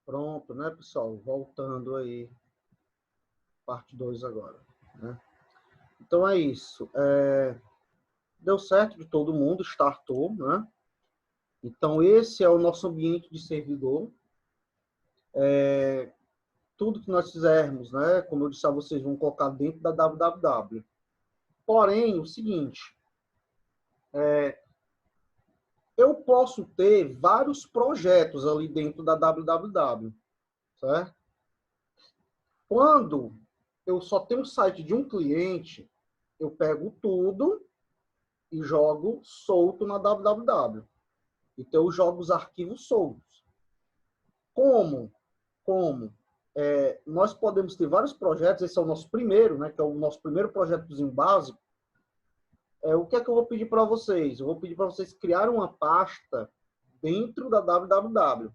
Pronto, né, pessoal? Voltando aí, parte 2 agora, né? Então é isso. Deu certo de todo mundo, startou, né? Então esse é o nosso ambiente de servidor. Tudo que nós fizermos, né? Como eu disse a vocês, vão colocar dentro da www. Porém, o seguinte, eu posso ter vários projetos ali dentro da www, certo? Quando eu só tenho o site de um cliente, eu pego tudo e jogo solto na www. Então, eu jogo os arquivos soltos. Como? Nós podemos ter vários projetos, esse é o nosso primeiro, né, que é o nosso primeiro projetozinho básico. O que é que eu vou pedir para vocês? Eu vou pedir para vocês criarem uma pasta dentro da www,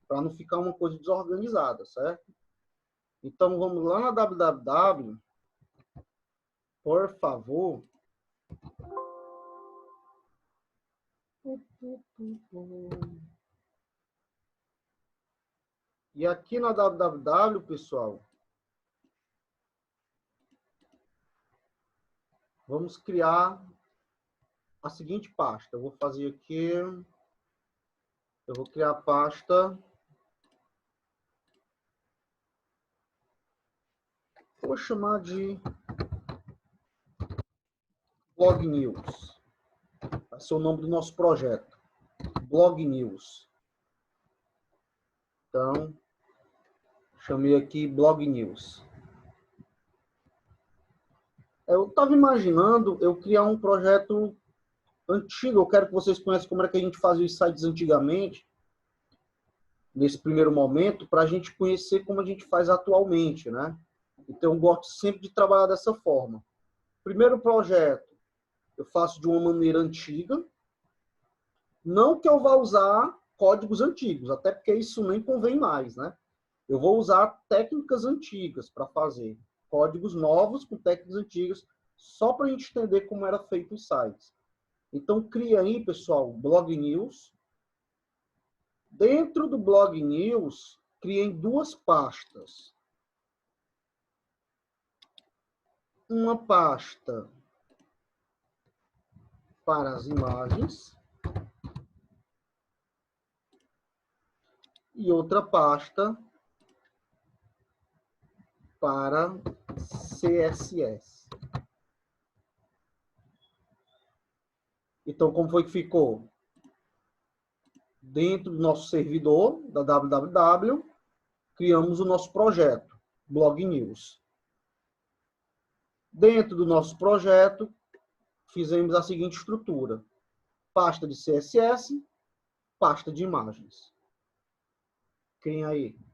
para não ficar uma coisa desorganizada, certo? Então, vamos lá na www, por favor. E aqui na www, pessoal, vamos criar a seguinte pasta. Eu vou fazer aqui, eu vou criar a pasta, vou chamar de Blog News. Vai ser o nome do nosso projeto, Blog News. Então, chamei aqui Blog News. Eu estava imaginando eu criar um projeto antigo. Eu quero que vocês conheçam como era que a gente fazia os sites antigamente, nesse primeiro momento, para a gente conhecer como a gente faz atualmente, né? Então, eu gosto sempre de trabalhar dessa forma. Primeiro projeto, eu faço de uma maneira antiga. Não que eu vá usar códigos antigos, até porque isso nem convém mais, né? Eu vou usar técnicas antigas para fazer. Códigos novos com técnicas antigas, só para a gente entender como era feito os sites. Então, cria aí, pessoal, Blog News. Dentro do Blog News, criei duas pastas. Uma pasta para as imagens e outra pasta para CSS. Então, como foi que ficou? Dentro do nosso servidor, da www, criamos o nosso projeto, Blog News. Dentro do nosso projeto, fizemos a seguinte estrutura: pasta de CSS, pasta de imagens. Criem aí.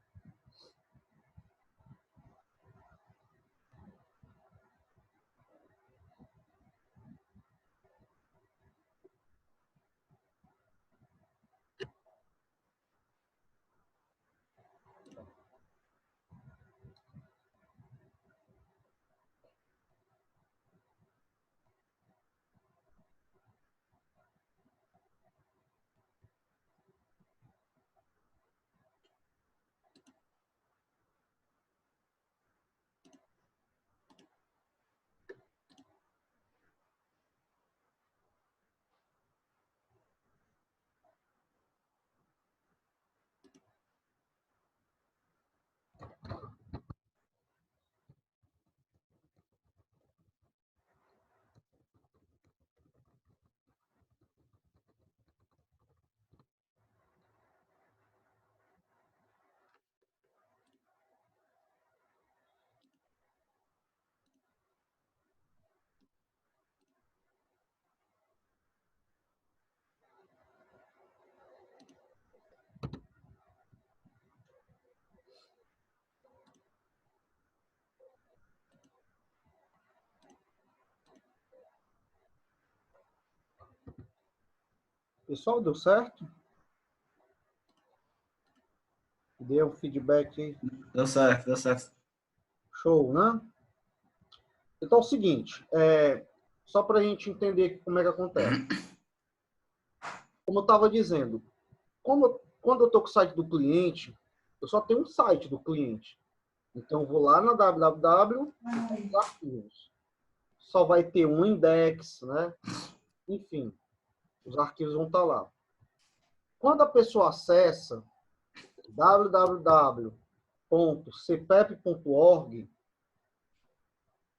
Pessoal, deu certo? Dê um feedback aí. Deu certo, deu certo. Show, né? Então é o seguinte, só para a gente entender como é que acontece. Como eu estava dizendo, quando eu estou com o site do cliente, Eu só tenho um site do cliente. Então, eu vou lá na www, arquivos. Só vai ter um index, né? Enfim, os arquivos vão estar lá. Quando a pessoa acessa www.cpep.org,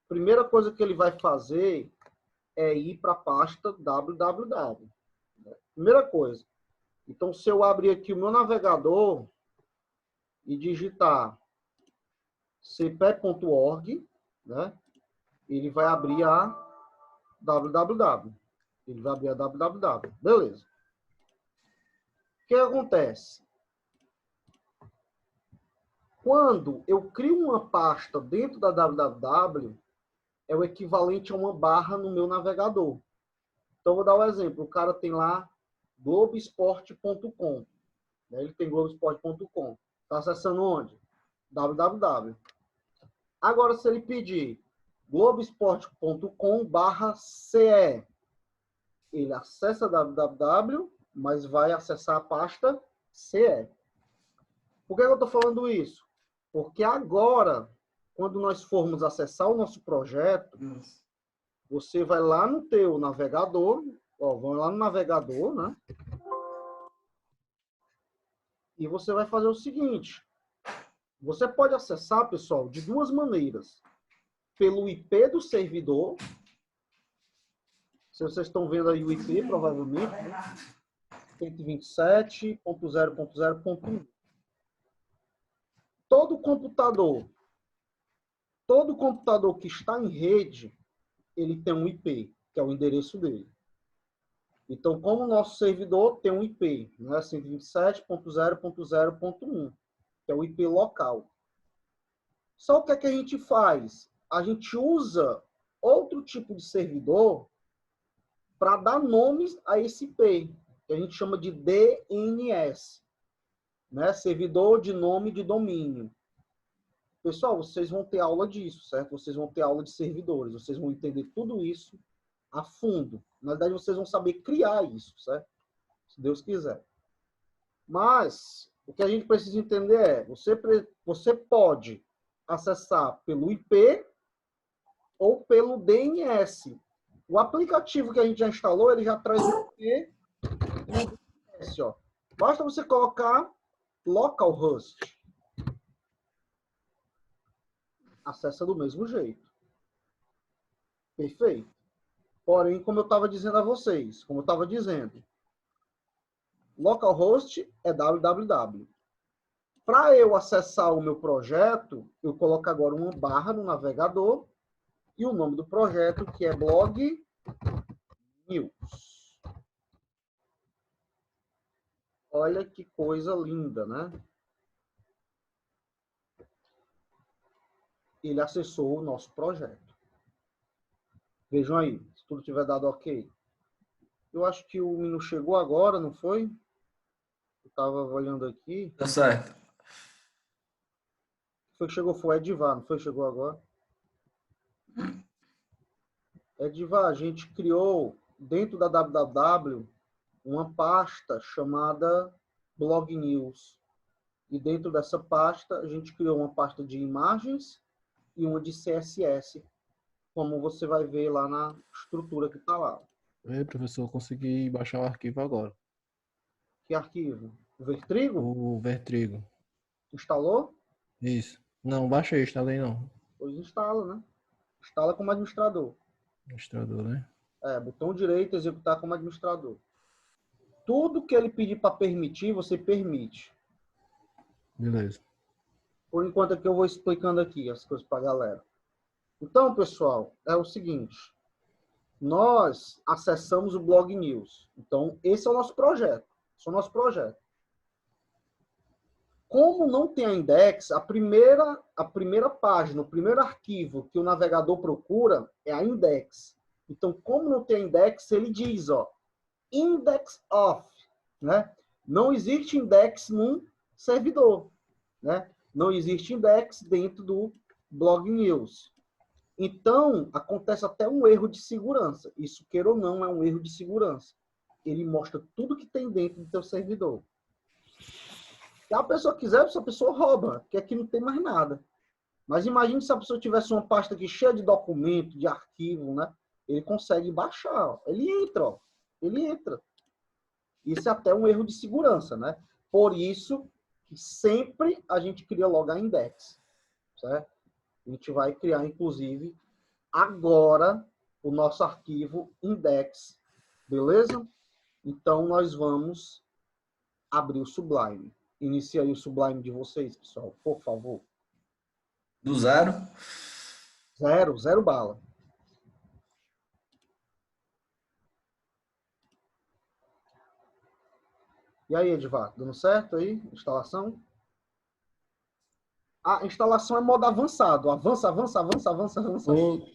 a primeira coisa que ele vai fazer é ir para a pasta www. Primeira coisa. Então, se eu abrir aqui o meu navegador e digitar cpep.org, né, ele vai abrir a www. Ele vai abrir a www. Beleza. O que acontece? Quando eu crio uma pasta dentro da www, é o equivalente a uma barra no meu navegador. Então, vou dar um exemplo. O cara tem lá globesport.com. Ele tem globesport.com. Está acessando onde? www. Agora, se ele pedir globesport.com/ce, ele acessa www, mas vai acessar a pasta CE. Por que eu estou falando isso? Porque agora, quando nós formos acessar o nosso projeto, você vai lá no teu navegador, ó, vão lá no navegador, né? E você vai fazer o seguinte. Você pode acessar, pessoal, de duas maneiras. Pelo IP do servidor. Se vocês estão vendo aí o IP, provavelmente, né? 127.0.0.1. Todo computador que está em rede, ele tem um IP, que é o endereço dele. Então, como o nosso servidor tem um IP, né? 127.0.0.1, que é o IP local. Só o que é que a gente faz? A gente usa outro tipo de servidor para dar nomes a esse IP, que a gente chama de DNS, né? Servidor de nome de domínio. Pessoal, vocês vão ter aula disso, certo? Vocês vão ter aula de servidores, vocês vão entender tudo isso a fundo. Na verdade, vocês vão saber criar isso, certo? Se Deus quiser. Mas, o que a gente precisa entender é, você pode acessar pelo IP ou pelo DNS. O aplicativo que a gente já instalou, ele já traz o IP e o DNS, ó. Basta você colocar localhost. Acessa do mesmo jeito. Perfeito. Porém, como eu estava dizendo a vocês, localhost é www. Para eu acessar o meu projeto, eu coloco agora uma barra no navegador e o nome do projeto, que é Blog News. Olha que coisa linda, né? Ele acessou o nosso projeto. Vejam aí, se tudo tiver dado ok. Eu acho que o menino chegou agora, não foi? Eu estava olhando aqui. Tá certo. Foi que chegou, foi Edivar, não foi? Chegou agora. Edivar, a gente criou dentro da www uma pasta chamada Blog News. E dentro dessa pasta, a gente criou uma pasta de imagens e uma de CSS, como você vai ver lá na estrutura que está lá. Professor, eu consegui baixar o arquivo agora. Que arquivo? O Vertrigo? O Vertrigo. Instalou? Isso. Não, baixei, instalei não. Pois instala, né? Instala como administrador. Administrador, né? Botão direito, executar como administrador. Tudo que ele pedir para permitir, você permite. Beleza. Por enquanto aqui eu vou explicando aqui as coisas para a galera. Então, pessoal, é o seguinte. Nós acessamos o Blog News. Então, esse é o nosso projeto. Esse é o nosso projeto. Como não tem a index, a primeira página, o primeiro arquivo que o navegador procura é a index. Então, como não tem a index, ele diz, ó, index of, né? Não existe index num servidor, né? Não existe index dentro do Blog News. Então, acontece até um erro de segurança. Isso, queira ou não, é um erro de segurança. Ele mostra tudo que tem dentro do teu servidor. Se a pessoa quiser, se a pessoa rouba, porque aqui não tem mais nada. Mas imagine se a pessoa tivesse uma pasta aqui cheia de documento, de arquivo, né? Ele consegue baixar, ó. Ele entra, ó. Ele entra. Isso é até um erro de segurança, né? Por isso que sempre a gente cria logo a index, certo? A gente vai criar, inclusive, agora o nosso arquivo index, beleza? Então, nós vamos abrir o Sublime. Inicie aí o Sublime de vocês, pessoal, por favor. Do zero? Zero bala. E aí, Edvar, dando certo aí? Instalação? A instalação é modo avançado. Avança.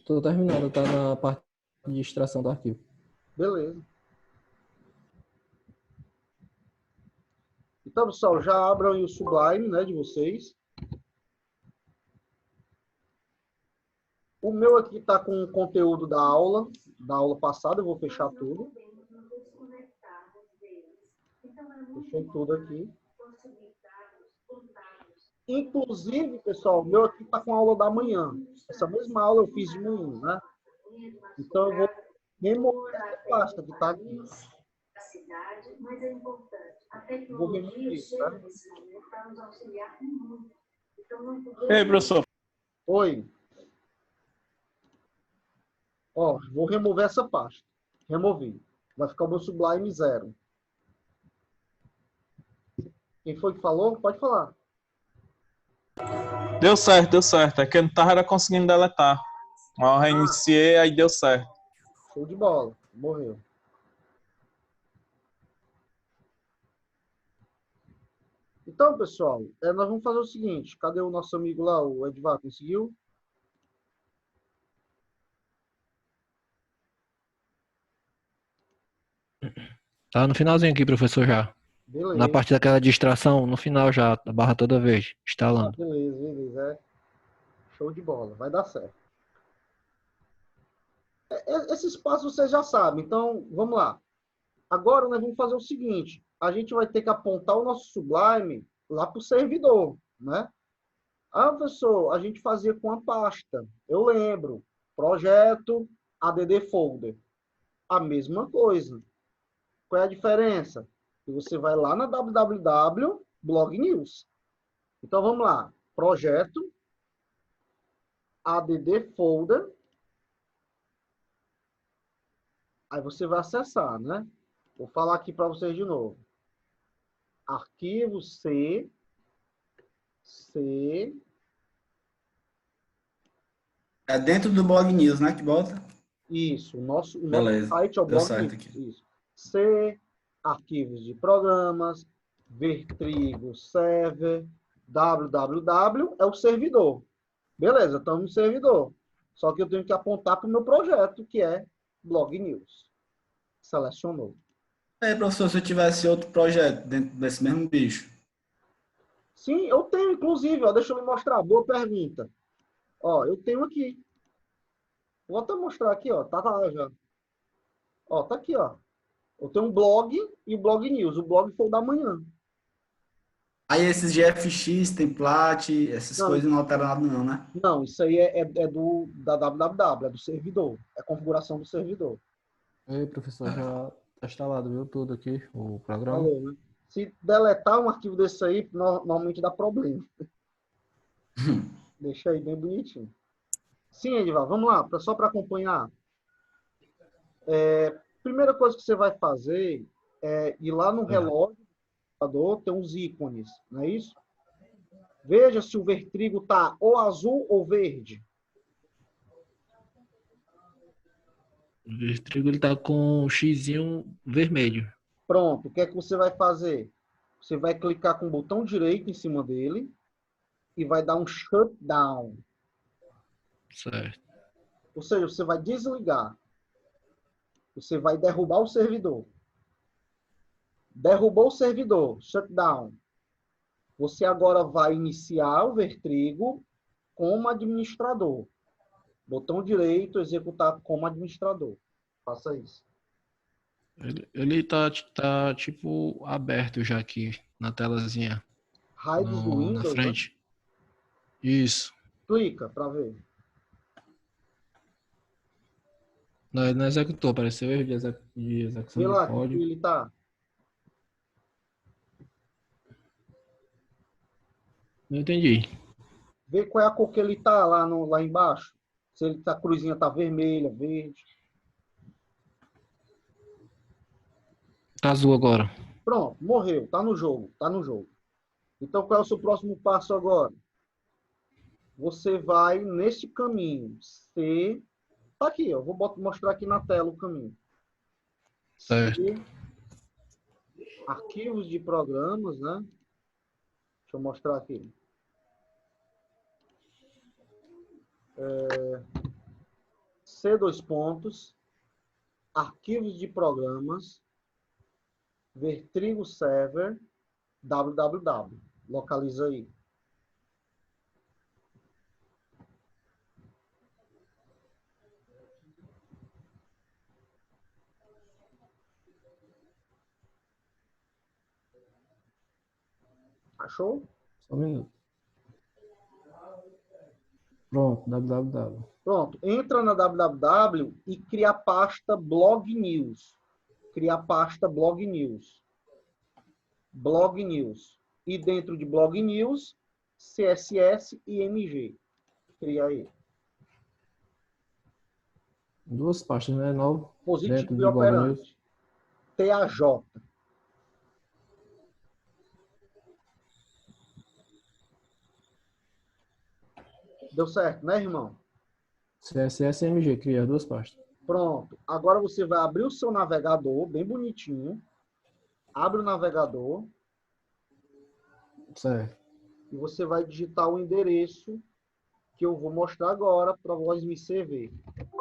Tô terminando, tá na parte de extração do arquivo. Beleza. Então, pessoal, já abram aí o Sublime, né, de vocês. O meu aqui está com o conteúdo da aula passada, eu vou fechar tudo. Fechei tudo aqui. Inclusive, pessoal, o meu aqui está com a aula da manhã. Essa mesma aula eu fiz de manhã, né? Então, eu vou remover essa pasta que está aqui. Vou remover isso, tá? Ei, professor. Oi. Ó, vou remover essa pasta. Removi. Vai ficar o meu Sublime 0. Quem foi que falou? Pode falar. Deu certo. É que eu não tava conseguindo deletar. Eu reiniciei, aí deu certo. Show de bola. Morreu. Então, pessoal, nós vamos fazer o seguinte. Cadê o nosso amigo lá, o Edvar? Conseguiu? Tá no finalzinho aqui, professor, já. Beleza. Na parte daquela distração, no final já, a barra toda vez, instalando. Beleza. Show de bola. Vai dar certo. Esses passos vocês já sabem. Então, vamos lá. Agora, nós vamos fazer o seguinte. A gente vai ter que apontar o nosso Sublime lá para o servidor, né? Ah, professor, a gente fazia com a pasta. Eu lembro. Projeto, add folder. A mesma coisa. Qual é a diferença? Que você vai lá na www blog news. Então, vamos lá. Projeto, add folder. Aí você vai acessar, né? Vou falar aqui para vocês de novo. Arquivo C. É dentro do Blog News, né? Que bota? Isso. O nosso Beleza. site é o Deu Blog certo News. aqui. Isso. C. Arquivos de programas. Vertrigo server. www é o servidor. Beleza, estamos no servidor. Só que eu tenho que apontar para o meu projeto, que é Blog News. Selecionou. Aí, professor, se eu tivesse outro projeto dentro desse mesmo bicho? Sim, eu tenho, inclusive, ó, deixa eu lhe mostrar. Boa pergunta. Ó, eu tenho aqui. Vou até mostrar aqui, ó. Tá lá já. Ó, tá aqui, ó. Eu tenho um blog e o Blog News. O blog foi o da manhã. Aí esses GFX, template, essas Não, coisas não alteram nada não, né? Não, isso aí é da www, é do servidor. É a configuração do servidor. Ei, professor, já tá instalado, viu, tudo aqui, o programa. Falou, né? Se deletar um arquivo desse aí, normalmente dá problema. Deixa aí bem bonitinho. Sim, Edivar, vamos lá, só para acompanhar. Primeira coisa que você vai fazer é ir lá no relógio do computador, tem uns ícones, não é isso? Veja se o vertrigo está ou azul ou verde. O vertrigo ele tá com um xizinho vermelho. Pronto, o que é que você vai fazer? Você vai clicar com o botão direito em cima dele e vai dar um shutdown. Certo. Ou seja, você vai desligar. Você vai derrubar o servidor. Derrubou o servidor, shutdown. Você agora vai iniciar o vertrigo como administrador. Botão direito, executar como administrador. Faça isso. Ele tá tipo aberto já aqui na telazinha. Raids do Na Windows, né? frente. Isso. Clica para ver. Não, ele não executou, apareceu erro de execução Vê de lá que código. ele tá. Não entendi. Vê qual é a cor que ele tá lá, lá embaixo. Se ele tá, a cruzinha tá vermelha, verde. Tá azul agora. Pronto, morreu. Tá no jogo, tá no jogo. Então, qual é o seu próximo passo agora? Você vai nesse caminho. Tá aqui, ó. Vou mostrar aqui na tela o caminho. Certo. Arquivos de programas, né? Deixa eu mostrar aqui. C, arquivos de programas, Vertrigo Server, www. Localiza aí. Achou? Só um minuto. Pronto, www. Pronto. Entra na www e cria a pasta Blog News. Cria a pasta Blog News. Blog News. E dentro de Blog News, CSS e MG. Cria aí. Duas pastas, né? Novo. Positivo Dentro e de Blog News. operante. TAJ. Deu certo, né, irmão? CSS e MG, cria as duas pastas. Pronto. Agora você vai abrir o seu navegador, bem bonitinho. Abre o navegador Certo. e você vai digitar o endereço que eu vou mostrar agora para vós me servir.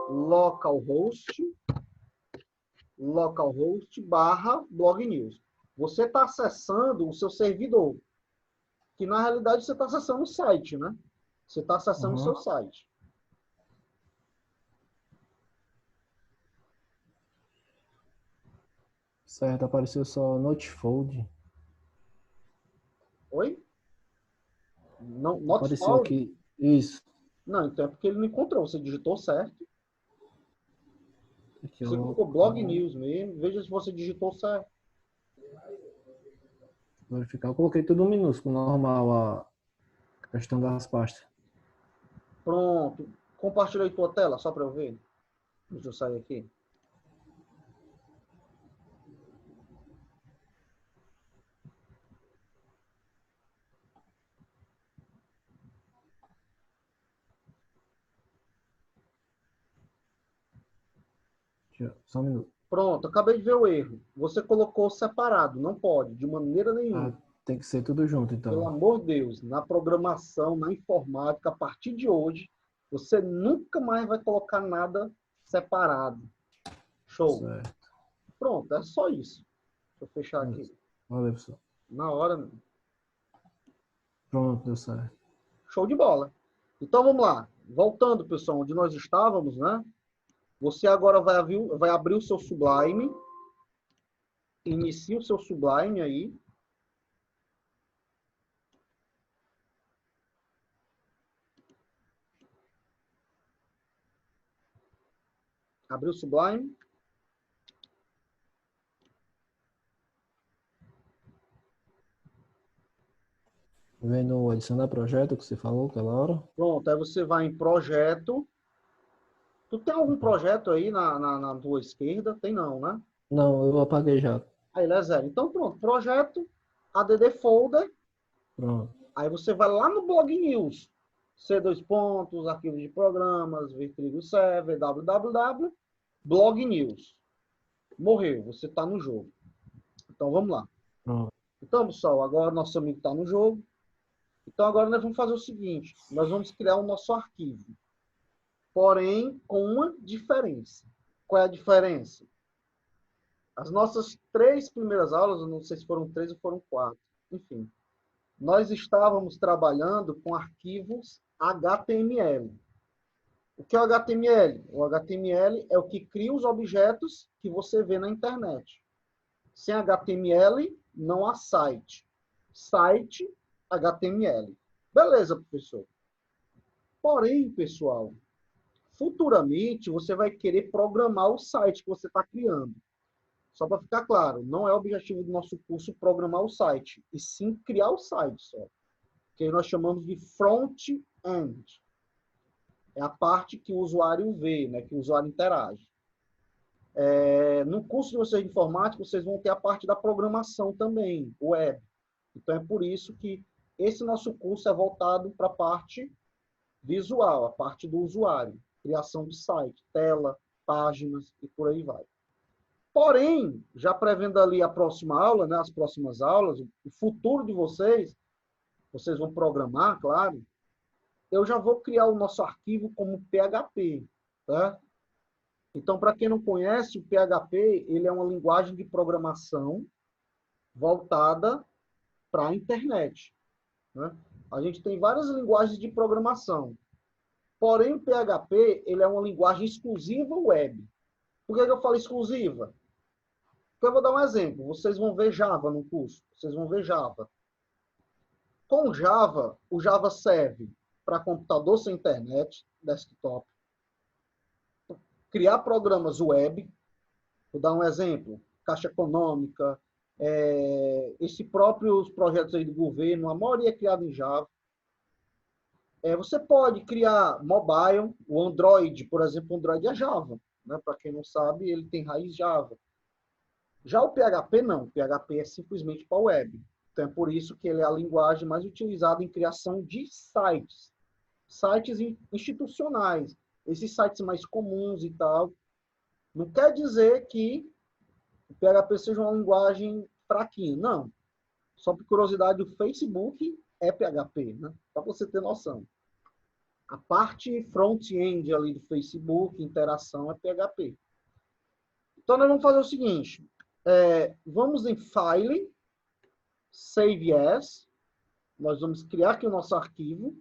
Localhost /blog news. Você está acessando o seu servidor, que na realidade você está acessando o site, né? Você está acessando o seu site. Certo, apareceu só Notefold. Oi? Não, Apareceu Notfold? aqui. Isso. Não, então é porque ele não encontrou. Você digitou certo. Aqui, Você ó. colocou blog news mesmo. Veja se você digitou certo. Verificar. Eu coloquei tudo minúsculo, normal, a questão das pastas. Pronto. Compartilhei tua tela, só para eu ver. Deixa eu sair aqui. Só um minuto. Pronto, acabei de ver o erro. Você colocou separado. Não pode, de maneira nenhuma. Tem que ser tudo junto, Pelo então. amor de Deus, na programação, na informática, a partir de hoje, você nunca mais vai colocar nada separado. Show. Certo. Pronto, é só isso. Deixa eu fechar aqui. Valeu, pessoal. Na hora, meu. Pronto, deu certo. Show de bola. Então vamos lá. Voltando, pessoal, onde nós estávamos, né? Você agora vai abrir o seu Sublime. Inicie o seu Sublime aí. Abriu o Sublime. Vendo adicionar projeto que você falou aquela hora. Pronto, aí você vai em projeto. Tu tem algum projeto aí na tua esquerda? Tem não, né? Não, eu apaguei já. Aí ele é zero. Então pronto, projeto, add folder. Pronto. Aí você vai lá no Blog News. C, arquivos de programas, Vertrigo Server, www, Blog News. Morreu, você está no jogo. Então vamos lá. Pronto. Então, pessoal, agora nosso amigo está no jogo. Então agora nós vamos fazer o seguinte. Nós vamos criar o nosso arquivo. Porém, com uma diferença. Qual é a diferença? As nossas 3 primeiras aulas, eu não sei se foram 3 ou foram 4. Enfim. Nós estávamos trabalhando com arquivos HTML. O que é o HTML? O HTML é o que cria os objetos que você vê na internet. Sem HTML, não há site. Site HTML. Beleza, professor. Porém, pessoal, futuramente você vai querer programar o site que você está criando. Só para ficar claro, não é o objetivo do nosso curso programar o site, e sim criar o site só. Que nós chamamos de front-end. É a parte que o usuário vê, né, que o usuário interage. No curso de vocês de informática, vocês vão ter a parte da programação também, web. Então, é por isso que esse nosso curso é voltado para a parte visual, a parte do usuário. Criação de site, tela, páginas e por aí vai. Porém, já prevendo ali a próxima aula, né, as próximas aulas, o futuro de vocês vão programar, claro, eu já vou criar o nosso arquivo como PHP, tá? Então, para quem não conhece, o PHP ele é uma linguagem de programação voltada para a internet, né? A gente tem várias linguagens de programação, porém o PHP ele é uma linguagem exclusiva web. Por que eu falo exclusiva? Porque eu vou dar um exemplo. Vocês vão ver Java no curso. Vocês vão ver Java. Com Java, o Java serve para computador sem internet, desktop, criar programas web. Vou dar um exemplo. Caixa Econômica, esse próprios projetos aí do governo, a maioria é criada em Java. Você pode criar mobile, o Android, por exemplo, o Android é Java. Né? Para quem não sabe, ele tem raiz Java. Já o PHP não, o PHP é simplesmente para web. Então é por isso que ele é a linguagem mais utilizada em criação de sites. Sites institucionais. Esses sites mais comuns e tal. Não quer dizer que o PHP seja uma linguagem fraquinha, não. Só por curiosidade, o Facebook é PHP, né? Para você ter noção. A parte front-end ali do Facebook, interação, é PHP. Então nós vamos fazer o seguinte. Vamos em File, Save As. Nós vamos criar aqui o nosso arquivo.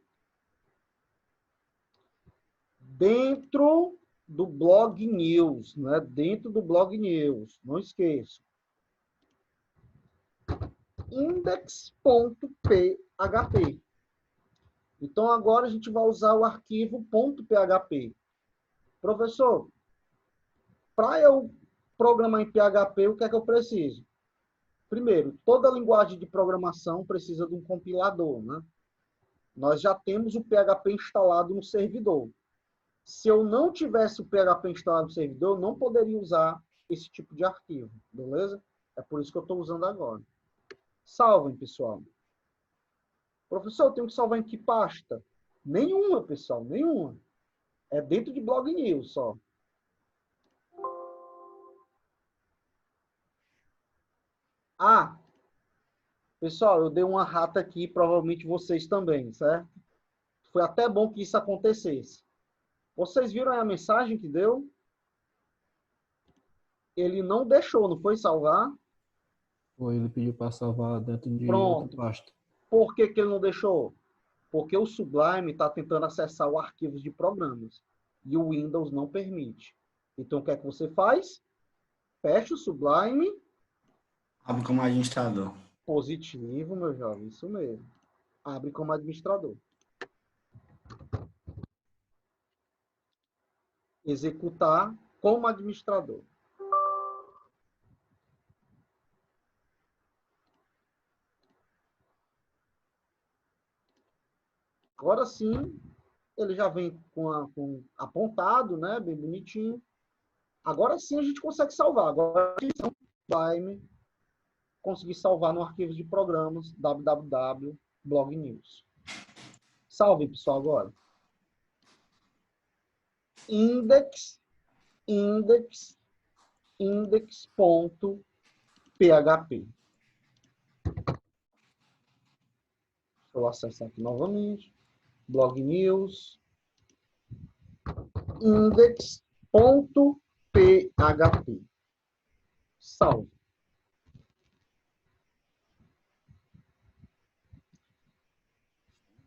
Dentro do Blog News, né? Dentro do Blog News, não esqueça. Index.php. Então agora a gente vai usar o arquivo .php. Professor, para eu programar em PHP, o que é que eu preciso? Primeiro, toda linguagem de programação precisa de um compilador, né? Nós já temos o PHP instalado no servidor. Se eu não tivesse o PHP instalado no servidor, eu não poderia usar esse tipo de arquivo, beleza? É por isso que eu estou usando agora. Salvem, pessoal. Professor, eu tenho que salvar em que pasta? Nenhuma, pessoal, nenhuma. É dentro de Blog News só. Ah, pessoal, eu dei uma rata aqui, provavelmente vocês também, certo? Foi até bom que isso acontecesse. Vocês viram aí a mensagem que deu? Ele não deixou, não foi salvar? Ou ele pediu para salvar dentro de outra Pronto. pasta. Por que que ele não deixou? Porque o Sublime está tentando acessar o arquivo de programas. E o Windows não permite. Então, o que é que você faz? Fecha o Sublime. Abre como administrador. Positivo, meu jovem. Isso mesmo. Abre como administrador. Executar como administrador. Agora sim, ele já vem com apontado, né? Bem bonitinho. Agora sim a gente consegue salvar. Agora vai conseguir salvar no arquivo de programas www Blog News. Salve, pessoal, agora. index.php. Deixa eu acessar aqui novamente. Blog News. Index.php. Salve.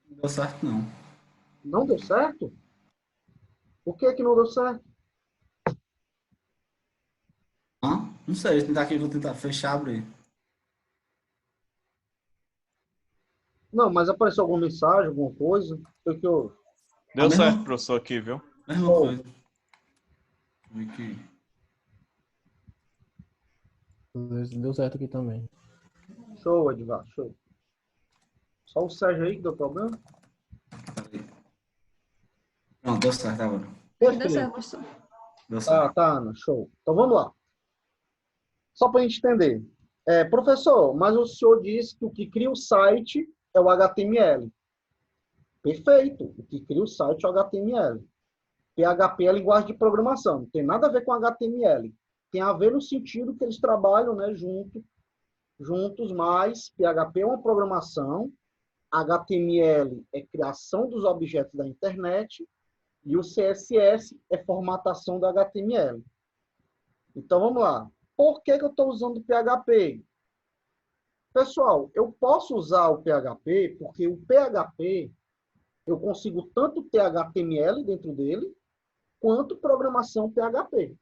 Não deu certo, não. Não deu certo? Por que que não deu certo? Hã? Não sei, vou tentar aqui, vou tentar fechar, abrir. Não, mas apareceu alguma mensagem, alguma coisa? Foi que eu... Deu A mesma- certo, professor, aqui, viu? Mesma Oh. coisa. Aqui. Deu certo aqui também. Show, Edvar, show. Só o Sérgio aí que deu problema? Peraí. Pronto, deu certo agora. Aqui deu Perfeito. certo, professor. Deu certo. Tá, Ana, show. Então vamos lá. Só para a gente entender. Professor, mas o senhor disse que o que cria o site é o HTML. Perfeito. O que cria o site é o HTML. PHP é a linguagem de programação. Não tem nada a ver com HTML. Tem a ver no sentido que eles trabalham, né, juntos, mas PHP é uma programação, HTML é criação dos objetos da internet e o CSS é formatação do HTML. Então, vamos lá. Por que eu estou usando o PHP? Pessoal, eu posso usar o PHP porque o PHP eu consigo tanto ter HTML dentro dele, quanto programação PHP.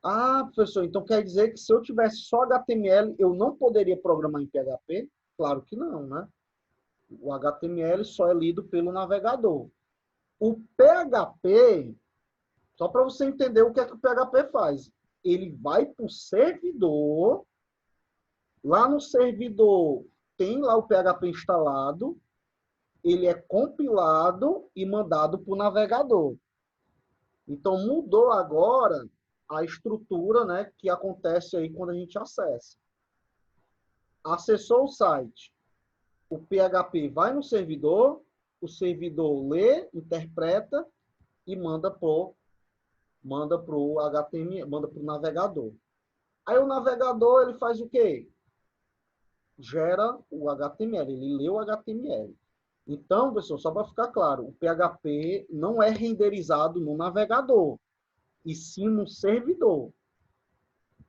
Ah, professor, então quer dizer que se eu tivesse só HTML, eu não poderia programar em PHP? Claro que não, né? O HTML só é lido pelo navegador. O PHP, só para você entender o que é que o PHP faz, ele vai para o servidor, lá no servidor tem lá o PHP instalado, ele é compilado e mandado para o navegador. Então, mudou agora a estrutura, né, que acontece aí quando a gente acessa. Acessou o site, o PHP vai no servidor, o servidor lê, interpreta e manda pro HTML, manda pro navegador. Aí o navegador, ele faz o quê? Gera o HTML, ele lê o HTML. Então, pessoal, só para ficar claro, o PHP não é renderizado no navegador, e sim no servidor.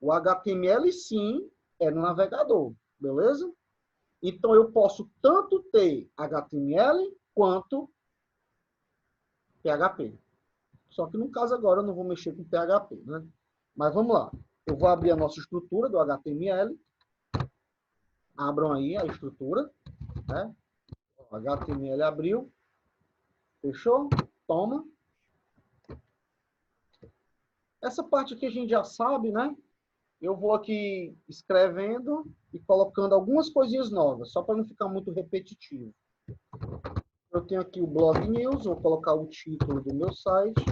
O HTML, sim, é no navegador, beleza? Então, eu posso tanto ter HTML quanto PHP. Só que, no caso, agora eu não vou mexer com PHP, né? Mas vamos lá. Eu vou abrir a nossa estrutura do HTML. Abram aí a estrutura, né? O HTML abriu. Fechou? Toma. Essa parte aqui a gente já sabe, né? Eu vou aqui escrevendo e colocando algumas coisinhas novas, só para não ficar muito repetitivo. Eu tenho aqui o Blog News, vou colocar o título do meu site.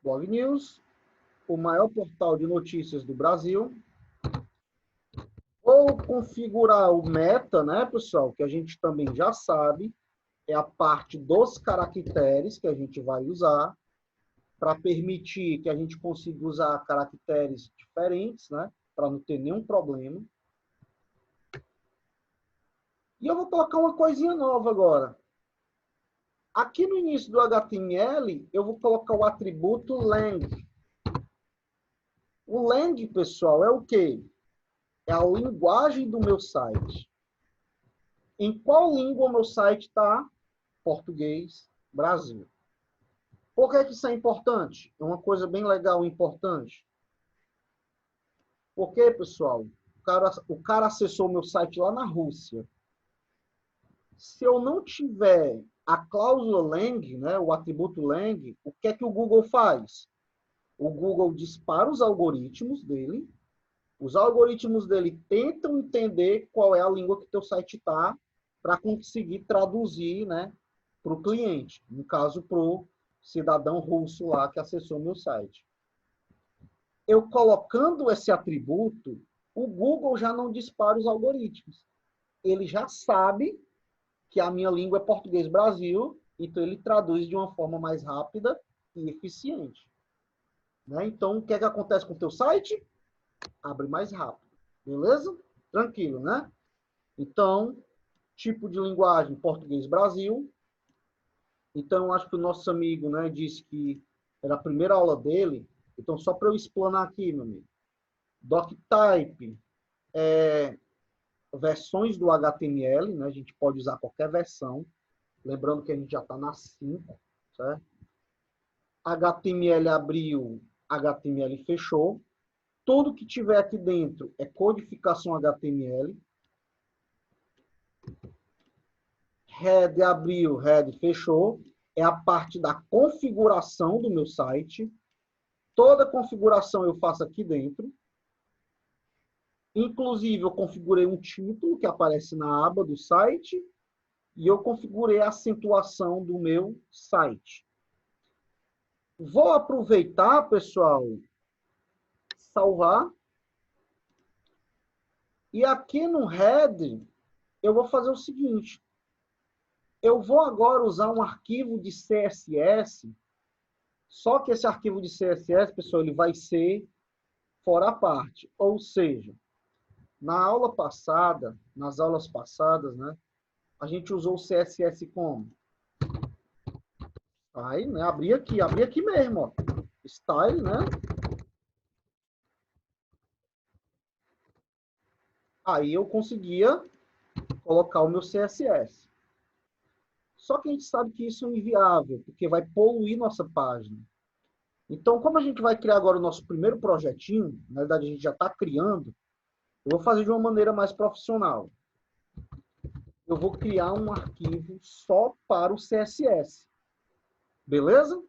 Blog News, o maior portal de notícias do Brasil. Vou configurar o meta, né, pessoal, que a gente também já sabe, é a parte dos caracteres que a gente vai usar para permitir que a gente consiga usar caracteres diferentes, né, para não ter nenhum problema. E eu vou colocar uma coisinha nova agora. Aqui no início do HTML, eu vou colocar o atributo lang. O lang, pessoal, é o quê? É a linguagem do meu site. Em qual língua o meu site está? Português, Brasil. Por que isso é importante? É uma coisa bem legal e importante. Porque, pessoal, o cara acessou o meu site lá na Rússia. Se eu não tiver a cláusula lang, né, o atributo lang, o que é que o Google faz? O Google dispara os algoritmos dele. Os algoritmos dele tentam entender qual é a língua que teu site está para conseguir traduzir, né, para o cliente. No caso, para o cidadão russo lá que acessou meu site. Eu colocando esse atributo, o Google já não dispara os algoritmos. Ele já sabe que a minha língua é português Brasil, então ele traduz de uma forma mais rápida e eficiente. Né? Então, o que é que acontece com o teu site? Abre mais rápido. Beleza? Tranquilo, né? Então, tipo de linguagem, português Brasil. Então, eu acho que o nosso amigo, né, disse que era a primeira aula dele. Então, só para eu explanar aqui, meu amigo. Doctype, versões do HTML, né? A gente pode usar qualquer versão. Lembrando que a gente já está na 5, certo? HTML abriu, HTML fechou. Tudo que tiver aqui dentro é codificação HTML. Head abriu, head fechou. É a parte da configuração do meu site. Toda configuração eu faço aqui dentro. Inclusive, eu configurei um título que aparece na aba do site e eu configurei a acentuação do meu site. Vou aproveitar, pessoal, salvar. E aqui no head, eu vou fazer o seguinte. Eu vou agora usar um arquivo de CSS, só que esse arquivo de CSS, pessoal, ele vai ser fora a parte. Ou seja, na aula passada, nas aulas passadas, né, a gente usou o CSS como? Aí, né, abri aqui mesmo, ó. Style, né? Aí eu conseguia colocar o meu CSS. Só que a gente sabe que isso é inviável, porque vai poluir nossa página. Então, como a gente vai criar agora o nosso primeiro projetinho, na verdade a gente já está criando, eu vou fazer de uma maneira mais profissional. Eu vou criar um arquivo só para o CSS. Beleza?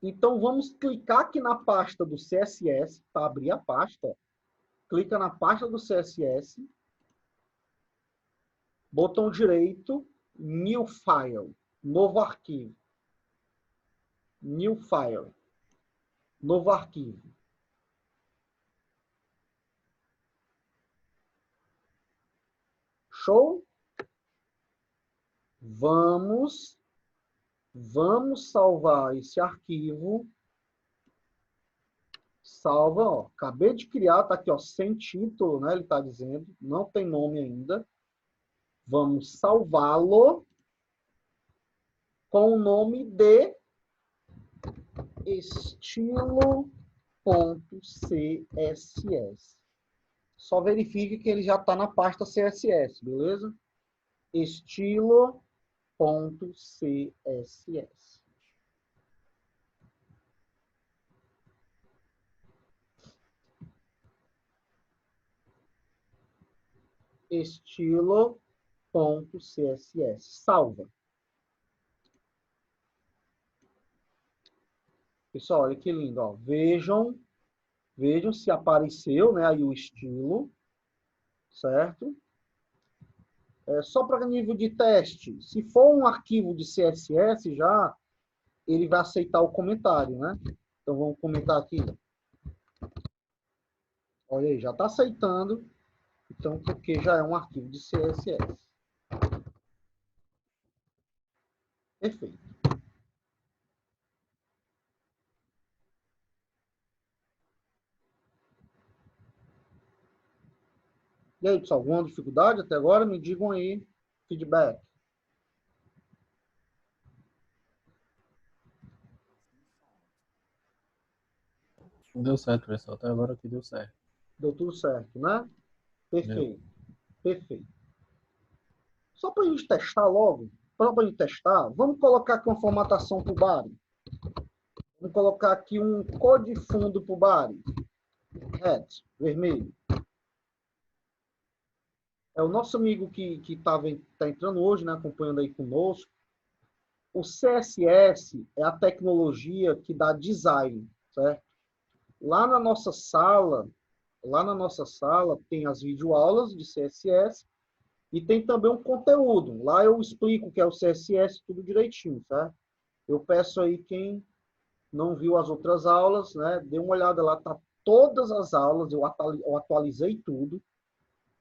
Então, vamos clicar aqui na pasta do CSS, para abrir a pasta. Ó. Clica na pasta do CSS. Botão direito, New File, novo arquivo. New File, novo arquivo. Show? Vamos salvar esse arquivo. Salva, ó. Acabei de criar, tá aqui, ó, sem título, né? Ele tá dizendo, não tem nome ainda. Vamos salvá-lo com o nome de estilo.css. Só verifique que ele já está na pasta CSS, beleza? Estilo.css. Estilo.css. Salva. Pessoal, olha que lindo, ó. Vejam se apareceu, né, aí o estilo, certo? Só para nível de teste, se for um arquivo de CSS já, ele vai aceitar o comentário, né? Então vamos comentar aqui. Olha aí, já está aceitando. Então, porque já é um arquivo de CSS. Perfeito. E aí, pessoal, alguma dificuldade até agora? Me digam aí, feedback. Deu certo, pessoal. Até agora aqui deu certo. Deu tudo certo, né? Perfeito. Perfeito. Só para a gente testar logo, vamos colocar aqui uma formatação para o body. Vamos colocar aqui um código de fundo para o body. Red, vermelho. É o nosso amigo que tá entrando hoje, né, acompanhando aí conosco. O CSS é a tecnologia que dá design, certo? Lá na nossa sala tem as videoaulas de CSS e tem também um conteúdo. Lá eu explico o que é o CSS, tudo direitinho, certo? Eu peço aí quem não viu as outras aulas, né, dê uma olhada lá, tá todas as aulas, eu atualizei tudo.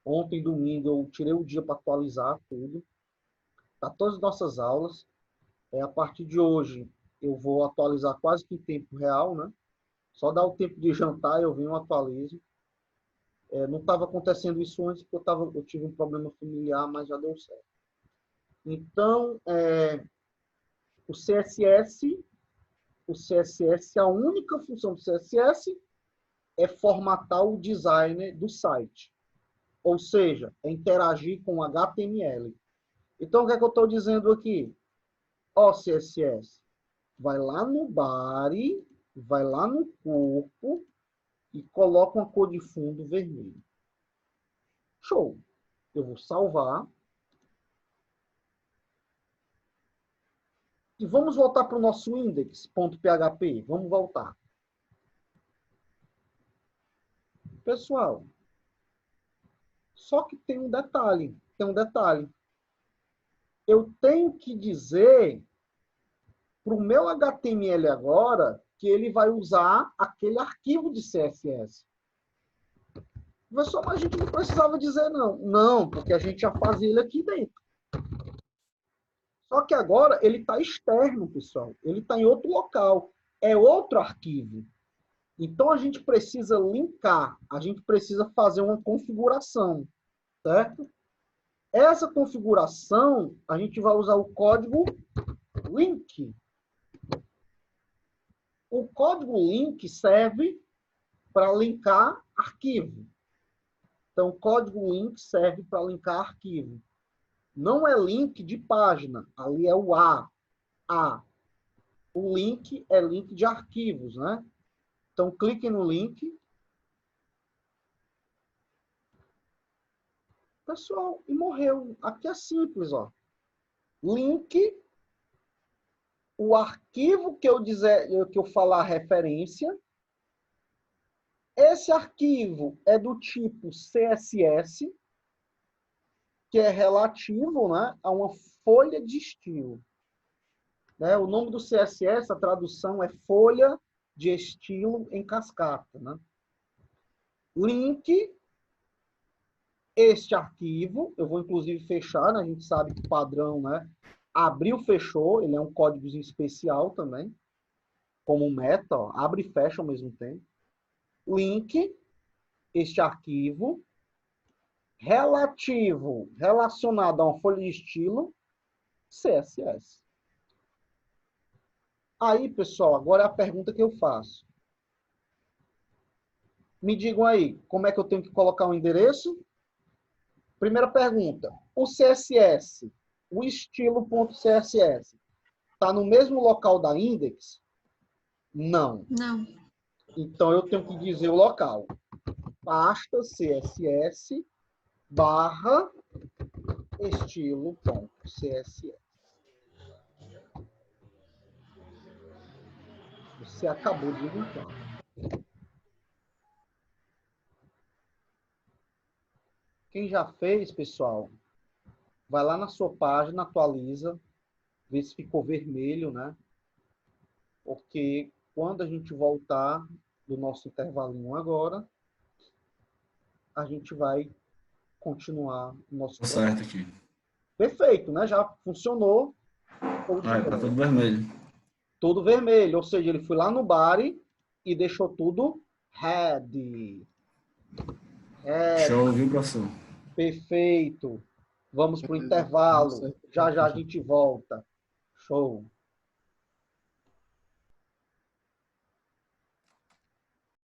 Ontem, domingo, eu tirei o dia para atualizar tudo. Tá todas as nossas aulas. A partir de hoje, eu vou atualizar quase que em tempo real, né? Só dá o tempo de jantar, eu venho e atualizo. Não estava acontecendo isso antes, porque eu tive um problema familiar, mas já deu certo. Então, o CSS, a única função do CSS é formatar o designer do site. Ou seja, é interagir com HTML. Então, o que é que eu estou dizendo aqui? Ó, CSS, vai lá no body, vai lá no corpo e coloca uma cor de fundo vermelho. Show. Eu vou salvar. E vamos voltar para o nosso index.php. Vamos voltar. Pessoal, só que tem um detalhe. Eu tenho que dizer para o meu HTML agora que ele vai usar aquele arquivo de CSS. Pessoal, mas a gente não precisava dizer não. Não, porque a gente já fazia ele aqui dentro. Só que agora ele está externo, pessoal. Ele está em outro local. É outro arquivo. Então, a gente precisa linkar. A gente precisa fazer uma configuração. Certo? Essa configuração, a gente vai usar o código link. O código link serve para linkar arquivo. Então, o código link serve para linkar arquivo. Não é link de página. Ali é o A. O link é link de arquivos, né? Então, clique no link. Pessoal, e morreu. Aqui é simples, ó. Link, o arquivo que eu falar referência. Esse arquivo é do tipo CSS, que é relativo, né, a uma folha de estilo. Né? O nome do CSS, a tradução é folha de estilo em cascata. Né? Link, este arquivo, eu vou inclusive fechar, né? A gente sabe que o padrão, né, abriu, fechou, ele é um códigozinho especial também, como meta, ó, abre e fecha ao mesmo tempo. Link, este arquivo, relacionado a uma folha de estilo, CSS. Aí, pessoal, agora é a pergunta que eu faço. Me digam aí, como é que eu tenho que colocar o endereço? Primeira pergunta, o CSS, o estilo.css, está no mesmo local da index? Não. Não. Então, eu tenho que dizer o local. Pasta CSS barra estilo.css. Você acabou de linkar. Quem já fez, pessoal, vai lá na sua página, atualiza, vê se ficou vermelho, né? Porque quando a gente voltar do nosso intervalinho agora, a gente vai continuar o nosso Tá projeto. certo aqui. Perfeito, né? Já funcionou. Tá tudo vermelho. Tudo vermelho, ou seja, ele foi lá no body e deixou tudo red. Show, viu, professor? Perfeito. Vamos para o intervalo. Já já a gente volta. Show.